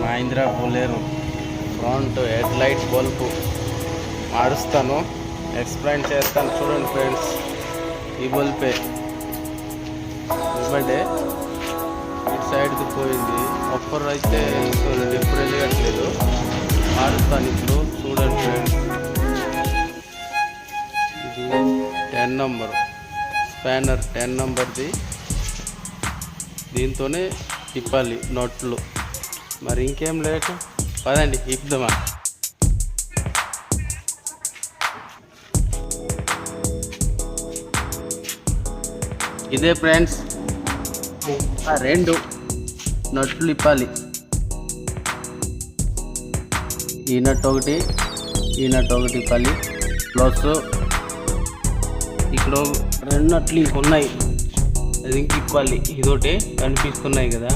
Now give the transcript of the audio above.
Mahindra Bolero front head light bulb మారుస్తాను, explain చేస్తాను. చూడండి ఫ్రెండ్స్, ఈ బల్బే ఇవ్వండి. ఇటు సైడ్కి పోయింది, ఒక్కరు అయితే చూడండి ఇప్పుడు వెళ్ళట్లేదు. మారుస్తాను ఇప్పుడు, చూడండి ఫ్రెండ్స్. ఇది 10 నంబర్ స్పానర్, 10 నంబర్ది. దీంతోనే తిప్పాలి నట్లు. మరి ఇంకేం లేక పదండి ఇద్దామా. ఇదే ఫ్రెండ్స్, ఆ 2 నట్లు ఇప్పాలి. ఈ నట్ ఒకటి, ఈ నట్ ఒకటి ఇప్పాలి. ప్లస్ ఇక్కడ 2 నట్లు ఇంకున్నాయి, అది ఇంక ఇప్పాలి. ఇదొకటి కనిపిస్తున్నాయి కదా,